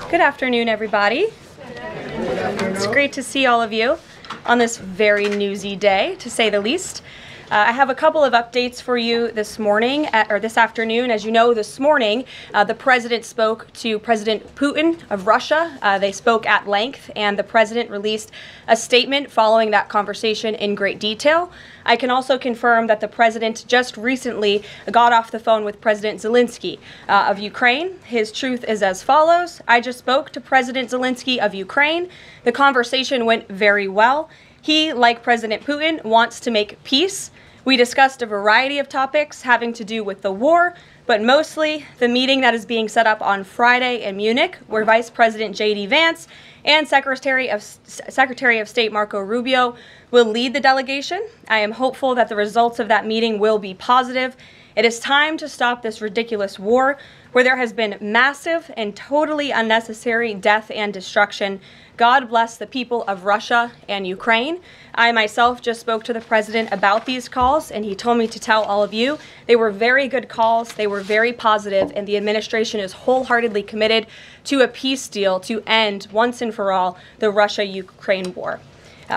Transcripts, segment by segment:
Good afternoon, everybody. It's great to see all of you on this very newsy day, to say the least. I have a couple of updates for you this morning, or this afternoon. As you know, this morning, the president spoke to President Putin of Russia. They spoke at length, and the president released a statement following that conversation in great detail. I can also confirm that the president just recently got off the phone with President Zelensky of Ukraine. His truth is as follows. I just spoke to President Zelensky of Ukraine. The conversation went very well. He, like President Putin, wants to make peace. We discussed a variety of topics having to do with the war, but mostly the meeting that is being set up on Friday in Munich, where Vice President J.D. Vance and Secretary of State Marco Rubio will lead the delegation. I am hopeful that the results of that meeting will be positive. It is time to stop this ridiculous war where there has been massive and totally unnecessary death and destruction. God bless the people of Russia and Ukraine. I myself just spoke to the president about these calls, and he told me to tell all of you they were very good calls, they were very positive, and the administration is wholeheartedly committed to a peace deal to end once and for all the Russia-Ukraine war.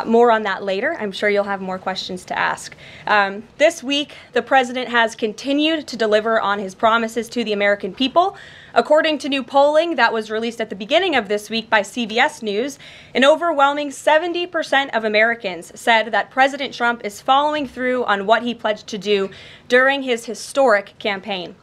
More on that later. I'm sure you'll have more questions to ask. This week, the president has continued to deliver on his promises to the American people. According to new polling that was released at the beginning of this week by CBS News, an overwhelming 70% of Americans said that President Trump is following through on what he pledged to do during his historic campaign.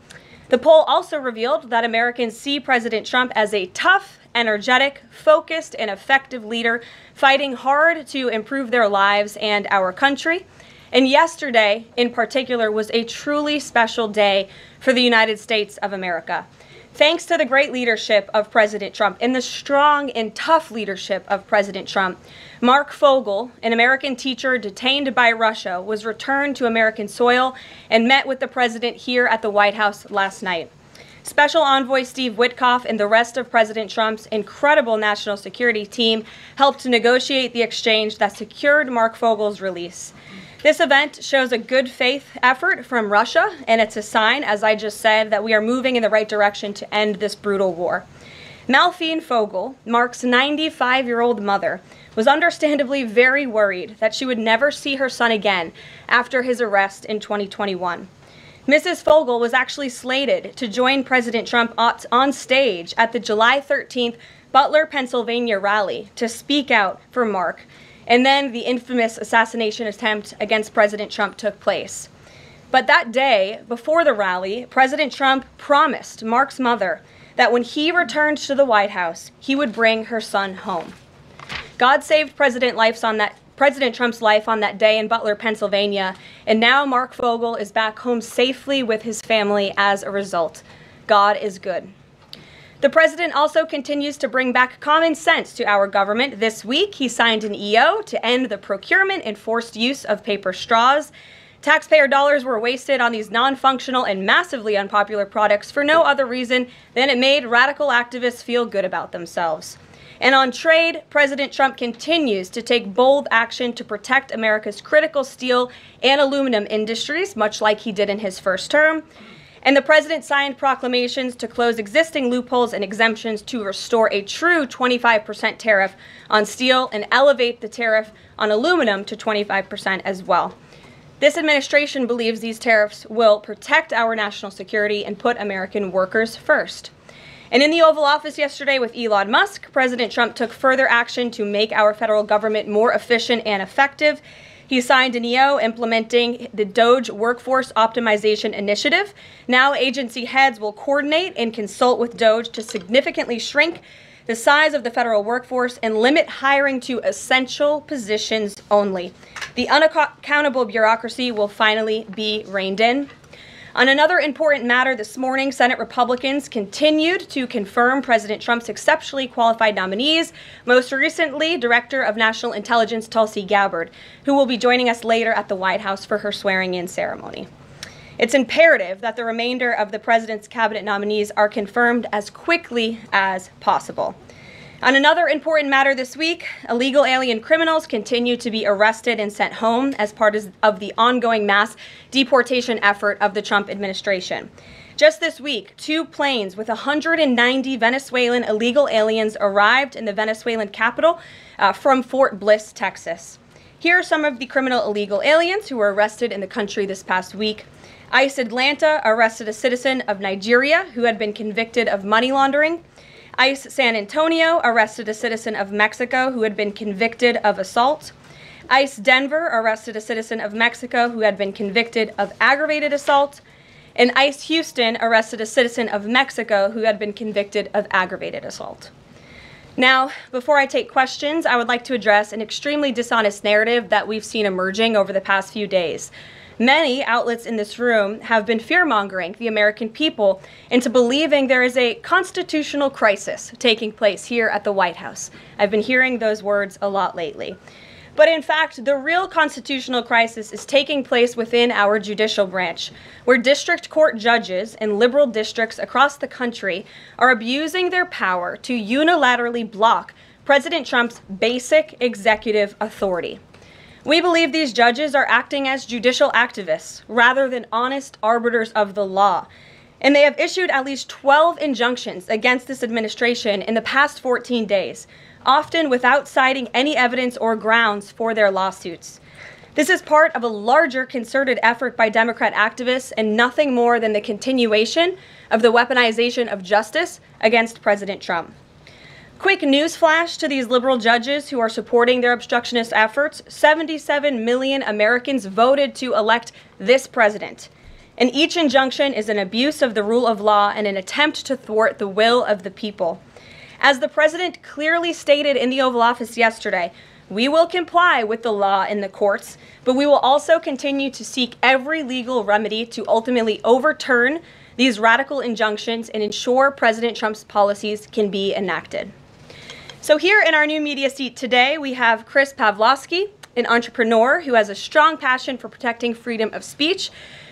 The poll also revealed that Americans see President Trump as a tough, energetic, focused, and effective leader fighting hard to improve their lives and our country. And yesterday, in particular, was a truly special day for the United States of America. Thanks to the great leadership of President Trump and the strong and tough leadership of President Trump, Mark Fogel, an American teacher detained by Russia, was returned to American soil and met with the president here at the White House last night. Special Envoy Steve Witkoff and the rest of President Trump's incredible national security team helped negotiate the exchange that secured Mark Fogel's release. This event shows a good faith effort from Russia, and it's a sign, as I just said, that we are moving in the right direction to end this brutal war. Malphine Fogel, Mark's 95-year-old mother, was understandably very worried that she would never see her son again after his arrest in 2021. Mrs. Fogel was actually slated to join President Trump on stage at the July 13th Butler, Pennsylvania rally to speak out for Mark. And then the infamous assassination attempt against President Trump took place. But that day, before the rally, President Trump promised Mark's mother that when he returned to the White House, he would bring her son home. God saved President Trump's life on that day in Butler, Pennsylvania, and now Mark Fogel is back home safely with his family as a result. God is good. The president also continues to bring back common sense to our government. This week, he signed an EO to end the procurement and forced use of paper straws. Taxpayer dollars were wasted on these non-functional and massively unpopular products for no other reason than it made radical activists feel good about themselves. And on trade, President Trump continues to take bold action to protect America's critical steel and aluminum industries, much like he did in his first term. And the president signed proclamations to close existing loopholes and exemptions to restore a true 25% tariff on steel and elevate the tariff on aluminum to 25% as well. This administration believes these tariffs will protect our national security and put American workers first. And in the Oval Office yesterday with Elon Musk, President Trump took further action to make our federal government more efficient and effective. He signed an EO implementing the DOGE Workforce Optimization Initiative. Now agency heads will coordinate and consult with DOGE to significantly shrink the size of the federal workforce and limit hiring to essential positions only. The unaccountable bureaucracy will finally be reined in. On another important matter this morning, Senate Republicans continued to confirm President Trump's exceptionally qualified nominees, most recently Director of National Intelligence Tulsi Gabbard, who will be joining us later at the White House for her swearing-in ceremony. It's imperative that the remainder of the president's cabinet nominees are confirmed as quickly as possible. On another important matter this week, illegal alien criminals continue to be arrested and sent home as part of the ongoing mass deportation effort of the Trump administration. Just this week, 2 planes with 190 Venezuelan illegal aliens arrived in the Venezuelan capital from Fort Bliss, Texas. Here are some of the criminal illegal aliens who were arrested in the country this past week. ICE Atlanta arrested a citizen of Nigeria who had been convicted of money laundering. ICE San Antonio arrested a citizen of Mexico who had been convicted of assault. ICE Denver arrested a citizen of Mexico who had been convicted of aggravated assault. And ICE Houston arrested a citizen of Mexico who had been convicted of aggravated assault. Now, before I take questions, I would like to address an extremely dishonest narrative that we've seen emerging over the past few days. Many outlets in this room have been fear-mongering the American people into believing there is a constitutional crisis taking place here at the White House. I've been hearing those words a lot lately. But in fact, the real constitutional crisis is taking place within our judicial branch, where district court judges in liberal districts across the country are abusing their power to unilaterally block President Trump's basic executive authority. We believe these judges are acting as judicial activists rather than honest arbiters of the law. And they have issued at least 12 injunctions against this administration in the past 14 days, often without citing any evidence or grounds for their lawsuits. This is part of a larger concerted effort by Democrat activists and nothing more than the continuation of the weaponization of justice against President Trump. Quick news flash to these liberal judges who are supporting their obstructionist efforts: 77 million Americans voted to elect this president. And each injunction is an abuse of the rule of law and an attempt to thwart the will of the people. As the president clearly stated in the Oval Office yesterday, we will comply with the law in the courts, but we will also continue to seek every legal remedy to ultimately overturn these radical injunctions and ensure President Trump's policies can be enacted. So here in our new media seat today, we have Chris Pavlovski, an entrepreneur who has a strong passion for protecting freedom of speech.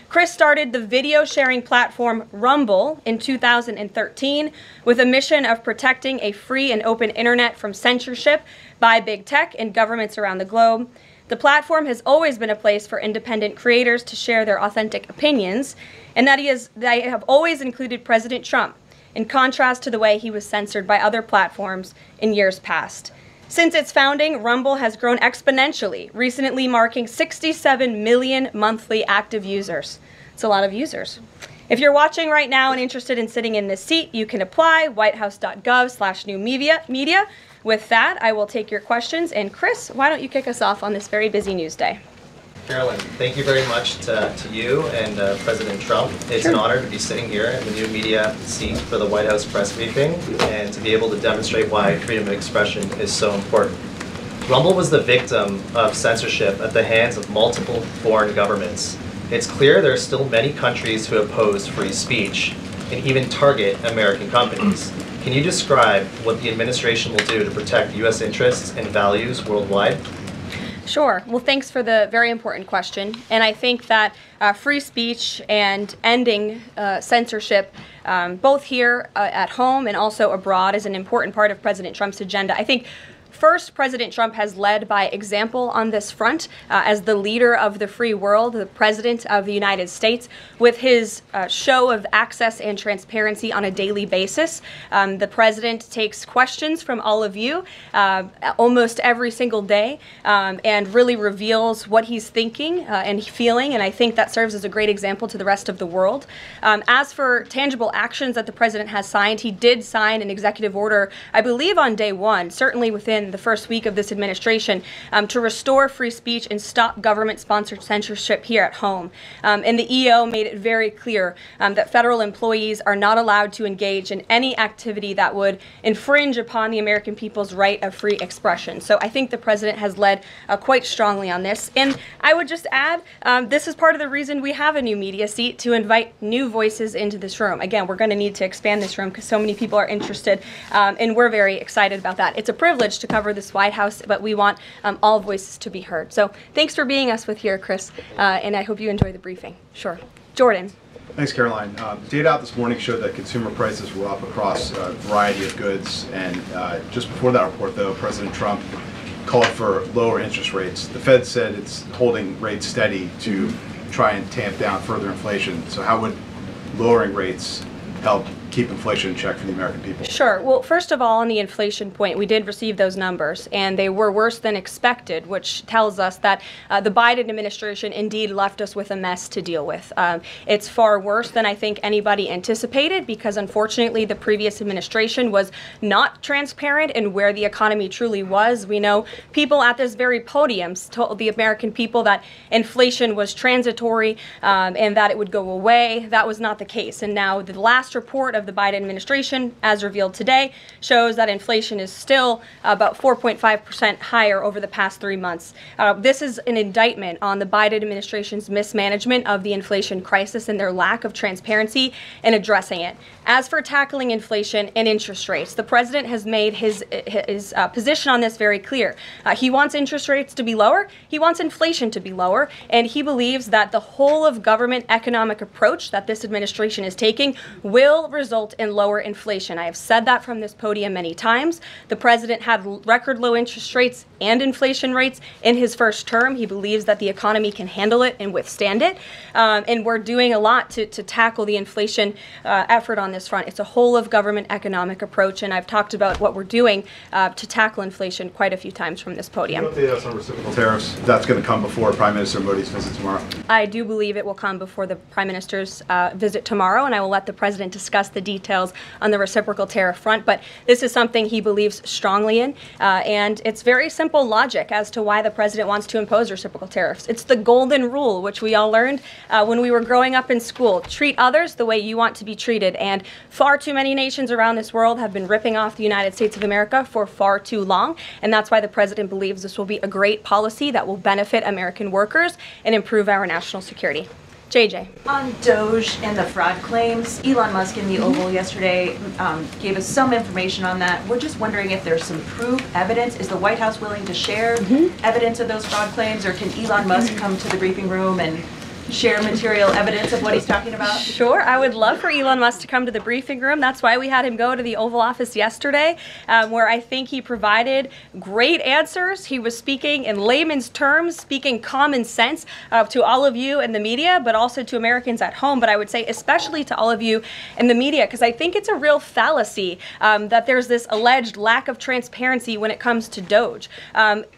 Chris started the video sharing platform Rumble in 2013 with a mission of protecting a free and open internet from censorship by big tech and governments around the globe. The platform has always been a place for independent creators to share their authentic opinions, and they have always included President Trump, in contrast to the way he was censored by other platforms in years past. Since its founding, Rumble has grown exponentially, recently marking 67 million monthly active users. It's a lot of users. If you're watching right now and interested in sitting in this seat, you can apply, whitehouse.gov/new media. With that, I will take your questions. And Chris, why don't you kick us off on this very busy news day? Carolyn, thank you very much to you and President Trump. It's an honor to be sitting here in the new media seat for the White House press briefing and to be able to demonstrate why freedom of expression is so important. Rumble was the victim of censorship at the hands of multiple foreign governments. It's clear there are still many countries who oppose free speech and even target American companies. Can you describe what the administration will do to protect U.S. interests and values worldwide? Sure. Well, thanks for the very important question. And I think that free speech and ending censorship, both here at home and also abroad, is an important part of President Trump's agenda. I think first, President Trump has led by example on this front as the leader of the free world, the president of the United States, with his show of access and transparency on a daily basis. The president takes questions from all of you almost every single day and really reveals what he's thinking and feeling, and I think that serves as a great example to the rest of the world. As for tangible actions that the president has signed, he did sign an executive order, I believe on day one, certainly within the first week of this administration, to restore free speech and stop government-sponsored censorship here at home. And the EO made it very clear that federal employees are not allowed to engage in any activity that would infringe upon the American people's right of free expression. So I think the president has led quite strongly on this. And I would just add, this is part of the reason we have a new media seat, to invite new voices into this room. Again, we're going to need to expand this room because so many people are interested, and we're very excited about that. It's a privilege to cover this White House, but we want all voices to be heard. So thanks for being us with here, Chris, and I hope you enjoy the briefing. Sure. Jordan. Thanks, Caroline. Data out this morning showed that consumer prices were up across a variety of goods, and just before that report, though, President Trump called for lower interest rates. The Fed said it's holding rates steady to try and tamp down further inflation. So how would lowering rates help keep inflation in check for the American people? Sure. Well, first of all, on the inflation point, we did receive those numbers, and they were worse than expected, which tells us that the Biden administration indeed left us with a mess to deal with. It's far worse than I think anybody anticipated, because unfortunately the previous administration was not transparent in where the economy truly was. We know people at this very podium told the American people that inflation was transitory and that it would go away. That was not the case. And now the last report of the Biden administration, as revealed today, shows that inflation is still about 4.5% higher over the past 3 months. This is an indictment on the Biden administration's mismanagement of the inflation crisis and their lack of transparency in addressing it. As for tackling inflation and interest rates, the president has made his position on this very clear. He wants interest rates to be lower, he wants inflation to be lower, and he believes that the whole of government economic approach that this administration is taking will result in lower inflation. I have said that from this podium many times. The president had record low interest rates and inflation rates in his first term. He believes that the economy can handle it and withstand it. And we're doing a lot to tackle the inflation effort on this front. It's a whole of government economic approach, and I've talked about what we're doing to tackle inflation quite a few times from this podium. Can you update us on reciprocal tariffs? That's going to come before Prime Minister Modi's visit tomorrow. I do believe it will come before the Prime Minister's visit tomorrow, and I will let the president discuss the details on the reciprocal tariff front. But this is something he believes strongly in, and it's very simple logic as to why the president wants to impose reciprocal tariffs. It's the golden rule, which we all learned when we were growing up in school. Treat others the way you want to be treated. And far too many nations around this world have been ripping off the United States of America for far too long, and that's why the president believes this will be a great policy that will benefit American workers and improve our national security. JJ. On Doge and the fraud claims, Elon Musk in the Oval yesterday gave us some information on that. We're just wondering if there's some proof, evidence. Is the White House willing to share evidence of those fraud claims, or can Elon Musk come to the briefing room and share material evidence of what he's talking about? Sure, I would love for Elon Musk to come to the briefing room. That's why we had him go to the Oval Office yesterday, where I think he provided great answers. He was speaking in layman's terms, speaking common sense to all of you in the media, but also to Americans at home. But I would say especially to all of you in the media, because I think it's a real fallacy that there's this alleged lack of transparency when it comes to Doge.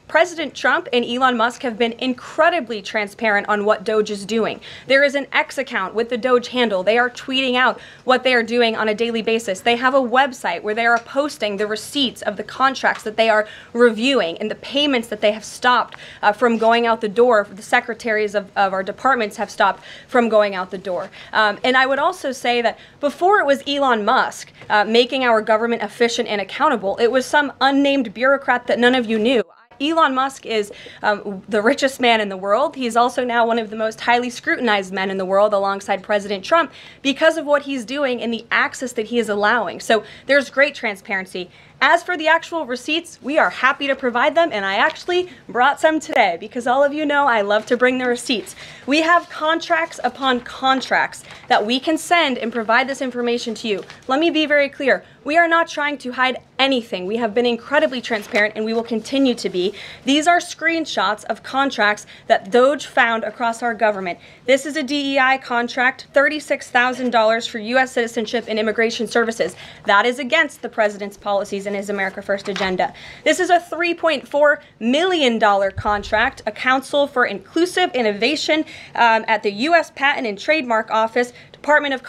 President Trump and Elon Musk have been incredibly transparent on what Doge is doing. There is an X account with the Doge handle. They are tweeting out what they are doing on a daily basis. They have a website where they are posting the receipts of the contracts that they are reviewing and the payments that they have stopped from going out the door. The secretaries of our departments have stopped from going out the door. And I would also say that before it was Elon Musk making our government efficient and accountable, it was some unnamed bureaucrat that none of you knew. Elon Musk is the richest man in the world. He's also now one of the most highly scrutinized men in the world alongside President Trump because of what he's doing and the access that he is allowing. So there's great transparency. As for the actual receipts, we are happy to provide them, and I actually brought some today because all of you know I love to bring the receipts. We have contracts upon contracts that we can send and provide this information to you. Let me be very clear. We are not trying to hide anything. We have been incredibly transparent, and we will continue to be. These are screenshots of contracts that Doge found across our government. This is a DEI contract, $36,000 for U.S. citizenship and immigration services. That is against the president's policies and his America First agenda. This is a $3.4 million contract, a Council for Inclusive Innovation at the U.S. Patent and Trademark Office, Department of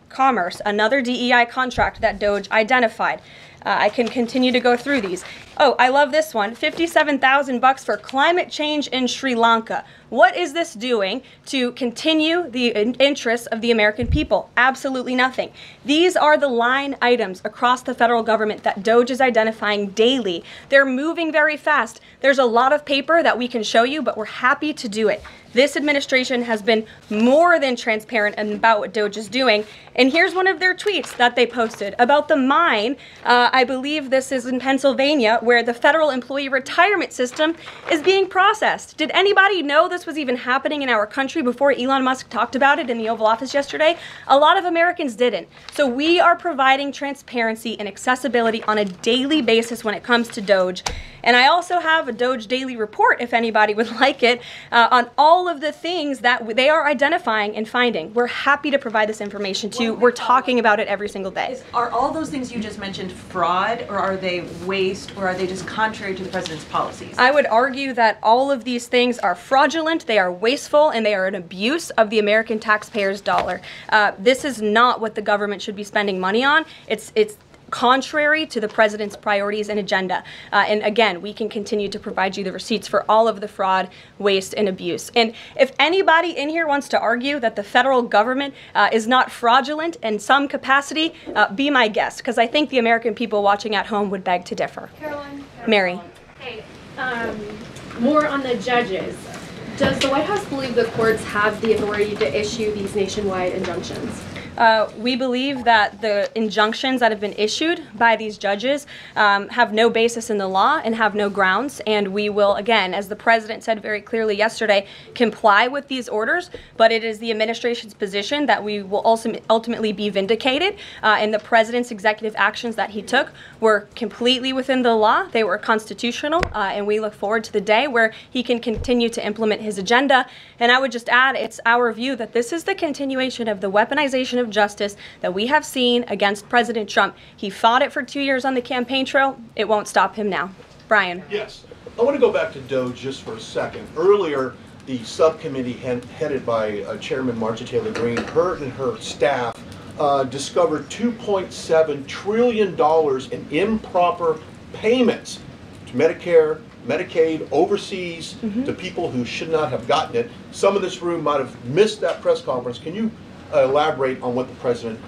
Commerce, another DEI contract that Doge identified. I can continue to go through these. Oh, I love this one. $57,000 for climate change in Sri Lanka. What is this doing to continue the interests of the American people? Absolutely nothing. These are the line items across the federal government that Doge is identifying daily. They're moving very fast. There's a lot of paper that we can show you, but we're happy to do it. This administration has been more than transparent about what Doge is doing. And here's one of their tweets that they posted about the mine. I believe this is in Pennsylvania, where the federal employee retirement system is being processed. Did anybody know this was even happening in our country before Elon Musk talked about it in the Oval Office yesterday? A lot of Americans didn't. So we are providing transparency and accessibility on a daily basis when it comes to Doge. And I also have a Doge Daily Report, if anybody would like it, on all of the things that they are identifying and finding. We're happy to provide this information to you. We're talking about it every single day. Are all those things you just mentioned fraud, or are they waste, or are they just contrary to the president's policies? I would argue that all of these things are fraudulent, they are wasteful, and they are an abuse of the American taxpayer's dollar. This is not what the government should be spending money on. It's contrary to the president's priorities and agenda. And again, we can continue to provide you the receipts for all of the fraud, waste, and abuse. And if anybody in here wants to argue that the federal government is not fraudulent in some capacity, be my guest, because I think the American people watching at home would beg to differ. Caroline. Mary. Hey, more on the judges. Does the White House believe the courts have the authority to issue these nationwide injunctions? We believe that the injunctions that have been issued by these judges have no basis in the law and have no grounds, and we will, again, as the president said very clearly yesterday, comply with these orders, but it is the administration's position that we will ultimately be vindicated, and the president's executive actions that he took were completely within the law, they were constitutional, and we look forward to the day where he can continue to implement his agenda. And I would just add, it's our view that this is the continuation of the weaponization of justice that we have seen against President Trump. He fought it for 2 years on the campaign trail. It won't stop him now. Brian. Yes. I want to go back to Doge just for a second. Earlier, the subcommittee headed by Chairman Marjorie Taylor Greene, her and her staff discovered $2.7 trillion in improper payments to Medicare, Medicaid, overseas, to people who should not have gotten it. Some in this room might have missed that press conference. Can you elaborate on what the president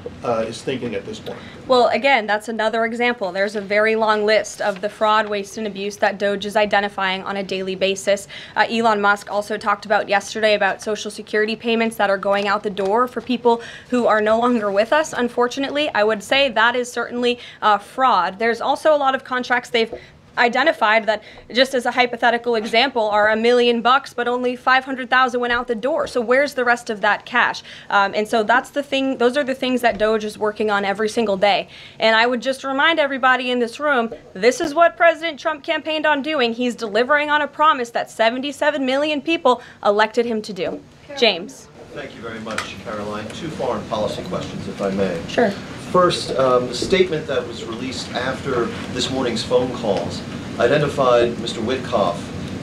is thinking at this point? Well, again, that's another example. There's a very long list of the fraud, waste, and abuse that Doge is identifying on a daily basis. Elon Musk also talked about yesterday about Social Security payments that are going out the door for people who are no longer with us, unfortunately. I would say that is certainly fraud. There's also a lot of contracts they've identified that, just as a hypothetical example, are $1 million, but only 500,000 went out the door. So where's the rest of that cash? And so that's the thing. Those are the things that Doge is working on every single day. And I would just remind everybody in this room, this is what President Trump campaigned on doing. He's delivering on a promise that 77 million people elected him to do. James. Thank you very much, Caroline. Two foreign policy questions, if I may. Sure. First, the statement that was released after this morning's phone calls identified Mr. Witkoff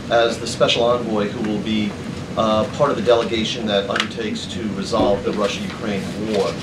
as the special envoy who will be part of the delegation that undertakes to resolve the Russia-Ukraine war.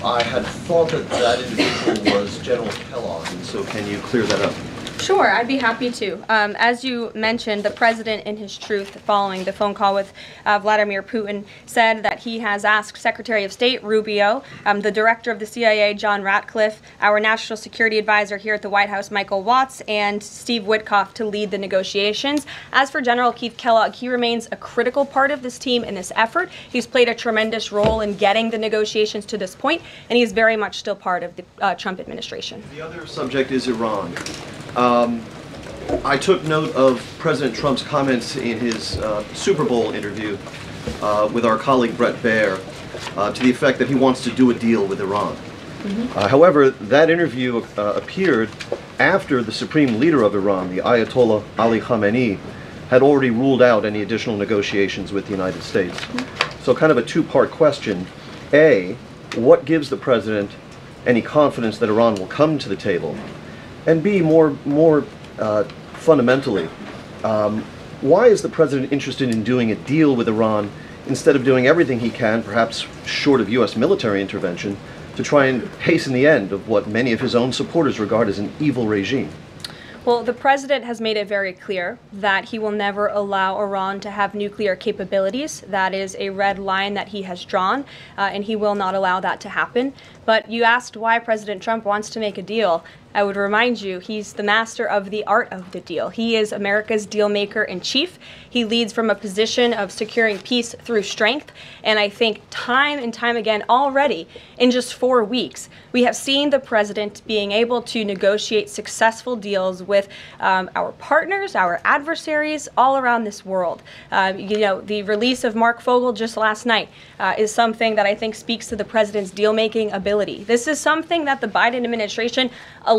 I had thought that that individual was General Kellogg, and so can you clear that up? Sure, I'd be happy to. As you mentioned, the president, in his truth, following the phone call with Vladimir Putin, said that he has asked Secretary of State Rubio, the director of the CIA, John Ratcliffe, our national security advisor here at the White House, Michael Watts, and Steve Witkoff to lead the negotiations. As for General Keith Kellogg, he remains a critical part of this team in this effort. He's played a tremendous role in getting the negotiations to this point, and he's very much still part of the Trump administration. The other subject is Iran. I took note of President Trump's comments in his Super Bowl interview with our colleague Bret Baier to the effect that he wants to do a deal with Iran. However, that interview appeared after the supreme leader of Iran, the Ayatollah Ali Khamenei, had already ruled out any additional negotiations with the United States. So kind of a two-part question. A, what gives the president any confidence that Iran will come to the table? And B, more fundamentally, why is the president interested in doing a deal with Iran instead of doing everything he can, perhaps short of U.S. military intervention, to try and hasten the end of what many of his own supporters regard as an evil regime? Well, the president has made it very clear that he will never allow Iran to have nuclear capabilities. That is a red line that he has drawn, and he will not allow that to happen. But you asked why President Trump wants to make a deal. I would remind you, he's the master of the art of the deal. He is America's deal maker in chief. He leads from a position of securing peace through strength. And I think time and time again already, in just 4 weeks, we have seen the president being able to negotiate successful deals with our partners, our adversaries all around this world. You know, the release of Mark Fogel just last night is something that I think speaks to the president's deal-making ability. This is something that the Biden administration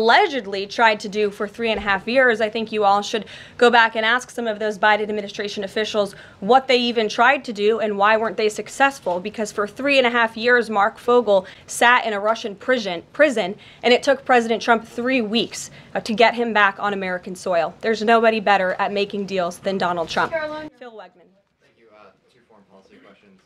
allegedly tried to do for 3.5 years. I think you all should go back and ask some of those Biden administration officials what they even tried to do and why weren't they successful, because for 3.5 years Mark Fogel sat in a Russian prison and it took President Trump 3 weeks to get him back on American soil. There's nobody better at making deals than Donald Trump. Phil Wegman. Thank you. Two foreign policy questions.